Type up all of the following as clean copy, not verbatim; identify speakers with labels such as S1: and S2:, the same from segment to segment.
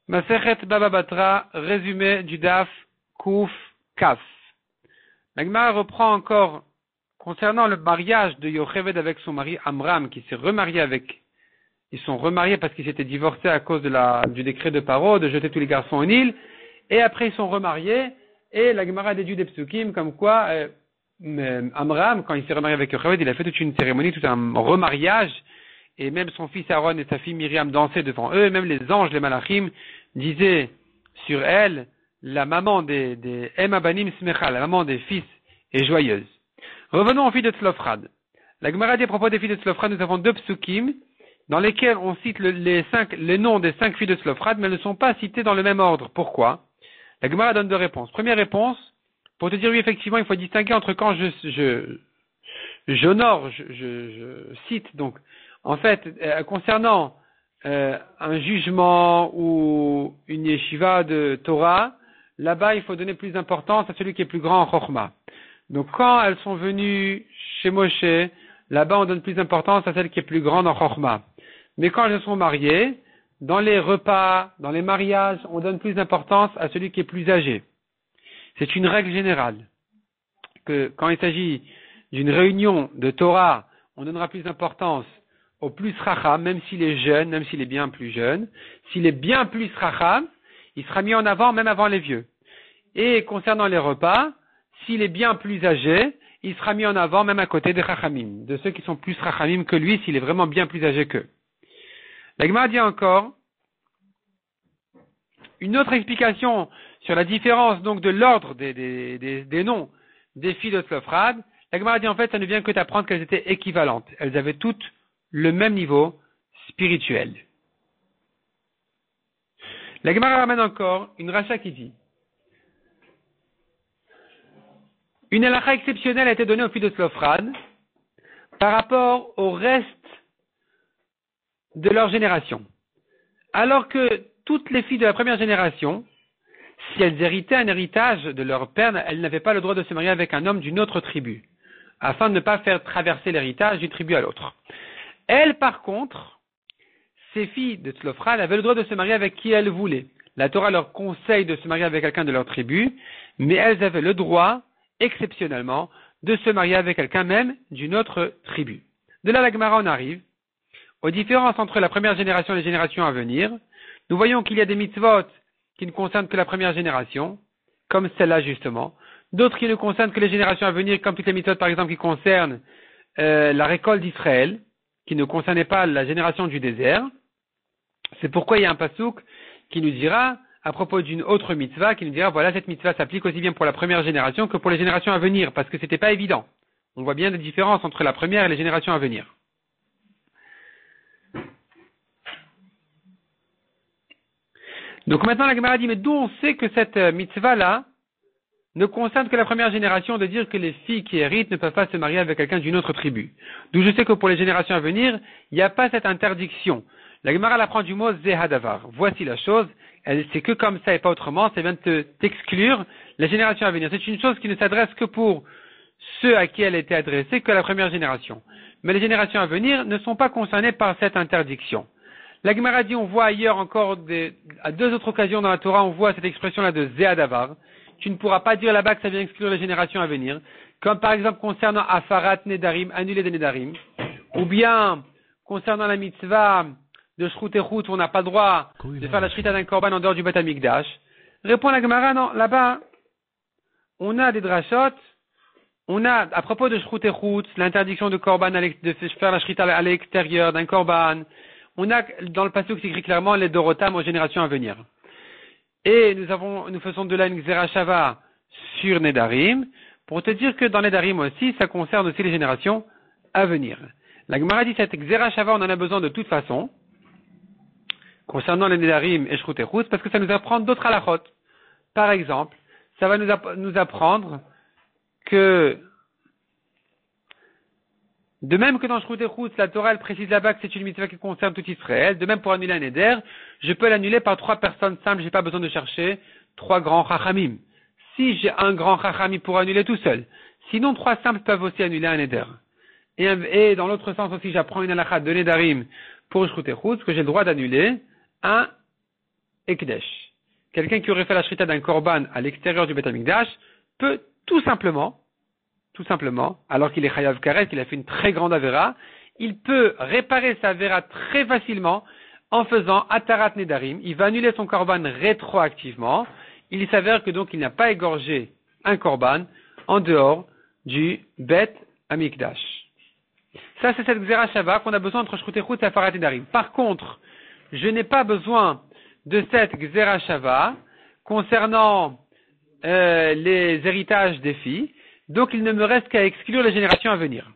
S1: Masechet Baba Batra, résumé du Daf Kouf Kaf. La Gemara reprend encore concernant le mariage de Yocheved avec son mari Amram, qui s'est remarié avec. Ils sont remariés parce qu'ils s'étaient divorcés à cause du décret de Paro de jeter tous les garçons au Nil. Et après ils sont remariés. Et la Gemara déduit des psukim comme quoi Amram, quand il s'est remarié avec Yocheved, il a fait toute une cérémonie, tout un remariage. Et même son fils Aaron et sa fille Myriam dansaient devant eux. Et même les anges, les malachim, disaient sur elle, la maman des Emabanim Smecha, la maman des fils, est joyeuse. Revenons aux filles de Tzlofrad. La Gemara dit à propos des filles de Tzlofrad, nous avons deux psukim dans lesquels on cite les noms des 5 filles de Tzlofrad, mais elles ne sont pas citées dans le même ordre. Pourquoi? La Gemara donne deux réponses. Première réponse, pour te dire oui, effectivement, il faut distinguer entre quand j'honore, je cite, donc, en fait, concernant un jugement ou une yeshiva de Torah, là-bas, il faut donner plus d'importance à celui qui est plus grand en Chokhmah. Donc, quand elles sont venues chez Moshe, là-bas, on donne plus d'importance à celle qui est plus grande en Chokhmah. Mais quand elles sont mariées, dans les repas, dans les mariages, on donne plus d'importance à celui qui est plus âgé. C'est une règle générale que quand il s'agit d'une réunion de Torah, on donnera plus d'importance au plus racham, même s'il est jeune, même s'il est bien plus jeune. S'il est bien plus racham, il sera mis en avant même avant les vieux. Et concernant les repas, s'il est bien plus âgé, il sera mis en avant même à côté des rachamim, de ceux qui sont plus rachamim que lui, s'il est vraiment bien plus âgé qu'eux. La Gemara dit encore une autre explication sur la différence donc de l'ordre des noms des filles de Tzlofrad. La Gemara dit en fait, ça ne vient que d'apprendre qu'elles étaient équivalentes. Elles avaient toutes le même niveau spirituel. La Gemara ramène encore une racha qui dit une halakha exceptionnelle a été donnée aux filles de Tzlofrad par rapport au reste de leur génération. Alors que toutes les filles de la première génération, si elles héritaient un héritage de leur père, elles n'avaient pas le droit de se marier avec un homme d'une autre tribu, afin de ne pas faire traverser l'héritage d'une tribu à l'autre. Elles, par contre, ces filles de Tzlofrad avaient le droit de se marier avec qui elles voulaient. La Torah leur conseille de se marier avec quelqu'un de leur tribu, mais elles avaient le droit, exceptionnellement, de se marier avec quelqu'un même d'une autre tribu. De là, la Gemara en arrive aux différences entre la première génération et les générations à venir. Nous voyons qu'il y a des mitzvot qui ne concernent que la première génération, comme celle-là justement. D'autres qui ne concernent que les générations à venir, comme toutes les mitzvot par exemple qui concernent la récolte d'Israël, qui ne concernait pas la génération du désert. C'est pourquoi il y a un pasouk qui nous dira, à propos d'une autre mitzvah, qui nous dira, voilà, cette mitzvah s'applique aussi bien pour la première génération que pour les générations à venir, parce que c'était pas évident. On voit bien la différence entre la première et les générations à venir. Donc maintenant la Gemara dit, mais d'où on sait que cette mitzvah-là ne concerne que la première génération, de dire que les filles qui héritent ne peuvent pas se marier avec quelqu'un d'une autre tribu. D'où je sais que pour les générations à venir, il n'y a pas cette interdiction. La Gemara l'apprend du mot zehadavar. Voici la chose, c'est que comme ça et pas autrement, ça vient de t'exclure les générations à venir. C'est une chose qui ne s'adresse que pour ceux à qui elle a été adressée que la première génération. Mais les générations à venir ne sont pas concernées par cette interdiction. La Gemara dit, on voit ailleurs encore, à deux autres occasions dans la Torah, on voit cette expression-là de zehadavar. Tu ne pourras pas dire là-bas que ça vient exclure les générations à venir, comme par exemple concernant Afarat Nedarim, annuler des Nedarim, ou bien concernant la mitzvah de Shrut Echut, où on n'a pas le droit de faire la shrita d'un korban en dehors du Beth Amikdash. Répond la Gemara, non, là-bas, on a des drashot, on a, à propos de Shrut Echut, l'interdiction de korban, de faire la shrita à l'extérieur d'un korban, on a, dans le passage qui écrit clairement, les Dorotam aux générations à venir. Et nous faisons de là une Xerashava sur Nedarim, pour te dire que dans Nedarim aussi, ça concerne aussi les générations à venir. La Gemara dit cette Xerashava, on en a besoin de toute façon, concernant les Nedarim et Shrut Echut, parce que ça nous apprend d'autres halachot. Par exemple, ça va nous apprendre que, de même que dans Shrut Echut, la Torah elle précise là-bas que c'est une mitzvah qui concerne tout Israël, de même pour annuler un Neder, je peux l'annuler par 3 personnes simples, j'ai pas besoin de chercher 3 grands chachamim. Si j'ai un grand chachamim pour annuler tout seul, sinon 3 simples peuvent aussi annuler un Neder. Et dans l'autre sens aussi, j'apprends une halakha de Nedarim pour Shrut Echut, que j'ai le droit d'annuler un Ekdesh. Quelqu'un qui aurait fait la shrita d'un korban à l'extérieur du Beth Amikdash peut tout simplement, alors qu'il est chayav karet, qu'il a fait une très grande avera, il peut réparer sa avera très facilement en faisant atarat nedarim. Il va annuler son korban rétroactivement. Il s'avère que donc il n'a pas égorgé un korban en dehors du Beth Amikdash. Ça, c'est cette Gzera Shava qu'on a besoin entre Shchutechut et Afarat Nedarim. Par contre, je n'ai pas besoin de cette Gzera Shava concernant les héritages des filles, donc il ne me reste qu'à exclure les générations à venir.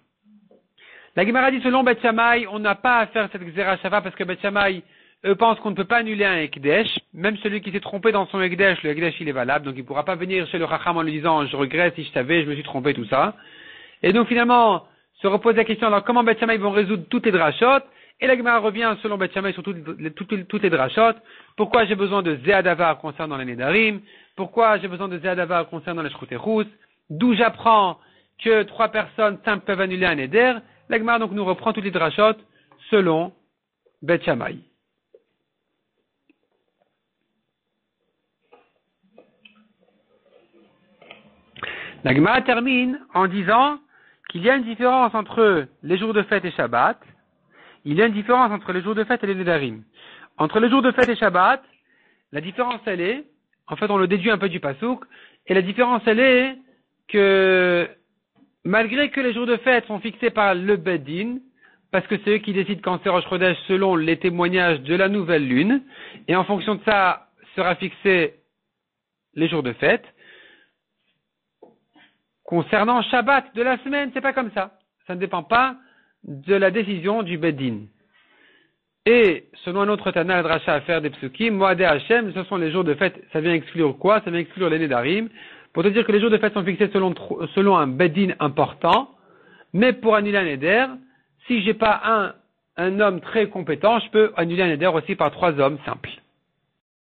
S1: La Gemara dit selon Beth Shammai, on n'a pas à faire cette Gzera Shava parce que Beth Shammai, eux pensent qu'on ne peut pas annuler un Ekdesh, même celui qui s'est trompé dans son Ekdesh, le Ekdesh il est valable, donc il ne pourra pas venir chez le Chacham en lui disant je regrette si je savais, je me suis trompé, tout ça. Et donc finalement, se repose la question, alors comment Beth Shammai vont résoudre toutes les drachot? Et la Gemara revient selon Beth Shammai sur toutes les drachot. Pourquoi j'ai besoin de Zéadavar concernant les Nedarim? Pourquoi j'ai besoin de Zéadavar concernant les Shchutechus? D'où j'apprends que 3 personnes simples peuvent annuler un Neder? La Gemara donc nous reprend toutes les drachot selon Beth Shammai. La Gemara termine en disant qu'il y a une différence entre les jours de fête et Shabbat. Il y a une différence entre les jours de fête et les Nedarim. Entre les jours de fête et Shabbat, la différence elle est, en fait on le déduit un peu du Passouk, et la différence elle est que malgré que les jours de fête sont fixés par le Beddin, parce que c'est eux qui décident quand c'est Rosh Chodesh selon les témoignages de la nouvelle lune, et en fonction de ça sera fixé les jours de fête. Concernant Shabbat de la semaine, c'est pas comme ça. Ça ne dépend pas de la décision du Beddin. Et selon un autre Tana, le Dracha à faire des psukim, Moadé Hashem, ce sont les jours de fête. Ça vient exclure quoi? Ça vient exclure les Nedarim. Pour te dire que les jours de fête sont fixés selon un Beddin important. Mais pour annuler un Neder, si j'ai pas un homme très compétent, je peux annuler un Neder aussi par 3 hommes simples.